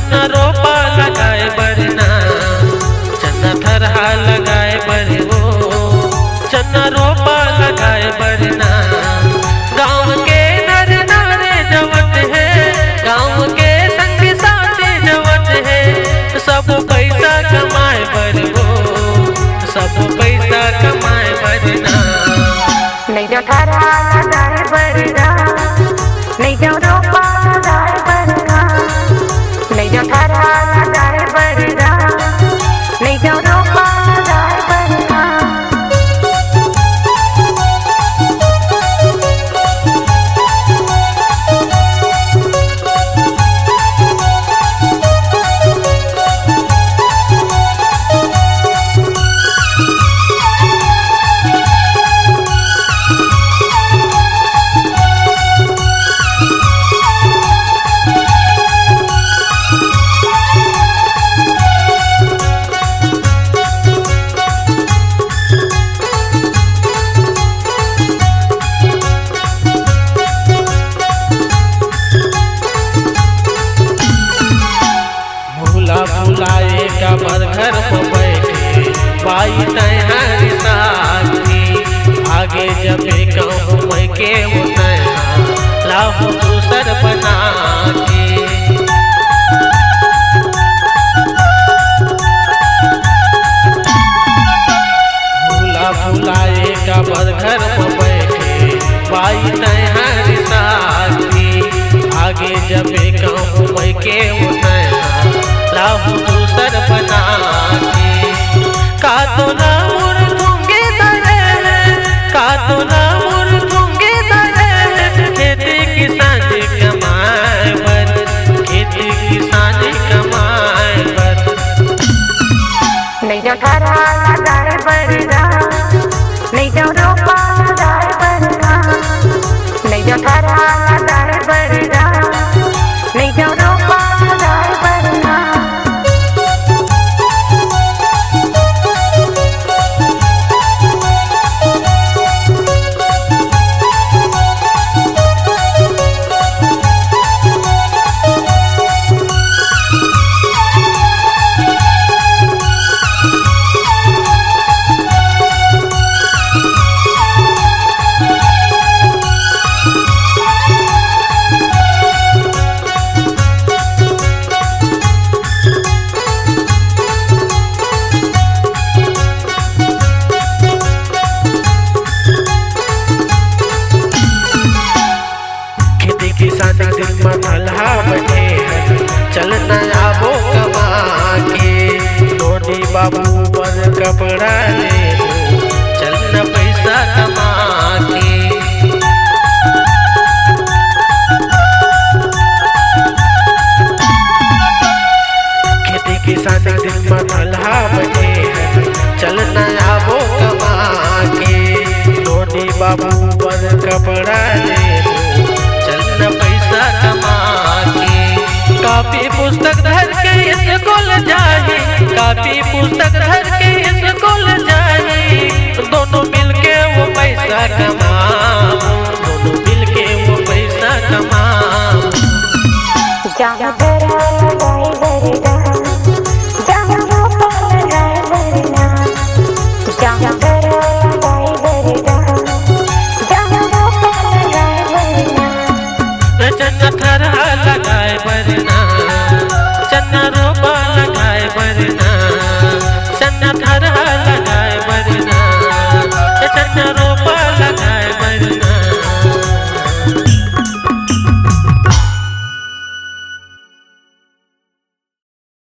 चन्ना रोपा लगाए बरना, चन्ना थरहा लगाए बर हो, चन्ना रोपा लगाए बरना। गाँव के नर नारे जवत है, गाँव के संग साथी जवत है, सब पैसा कमाए बर हो, सब पैसा कमाए बरना। नहीं जो थरहा लगाए बरना, नहीं जो रोपा लगाए बरना, नहीं जो थरहा लगाए बरना, नहीं जो रोपा लगाए बरना। भुलाए का बर घर में बैठे बाई तैहारी साथी, आगे जब कहूँ मैं के लाहू दूसर बना के। भुलाए का बर घर में बैठे बाई तैहारी साथी, आगे जब कहूँ मैं के लाहू दूसर बना के। का तो ना मुर्दूंगे दरे, का तो ना मुर्दूंगे दरे, खेती किसानी कमाए बर, खेती किसानी कमाए बर। नहीं जो थरहा लगाए बरना, नहीं जो रोपा लगाए बरना, नहीं जो थरहा लगाए बरना, नहीं जो रोपा लगाए बरना। किसान दिन में अल्हा बने चलना आबो कमा के, धोनी बाबू पर कपड़ा ले चलना पैसा कमा के। खेती किसान दिन में अल्हा बने चलना आबो कमा के, धोनी बाबू पर कपड़ा ले पैसा कमा के। कापी पुस्तक धर के स्कूल जाही, कापी पुस्तक धर के स्कूल जाही, दोनों मिलके वो पैसा कमाओ, दोनों मिलके वो पैसा कमाओ। जहाँ थरहा लगाए बरना, जहाँ रोपा लगाए बरना, जहाँ थरहा लगाए बरना, जहाँ रोपा लगाए बरना। चन्ना थरहा लगाए बरना, चन्ना रोपा लगाए बरना, चन्ना थरहा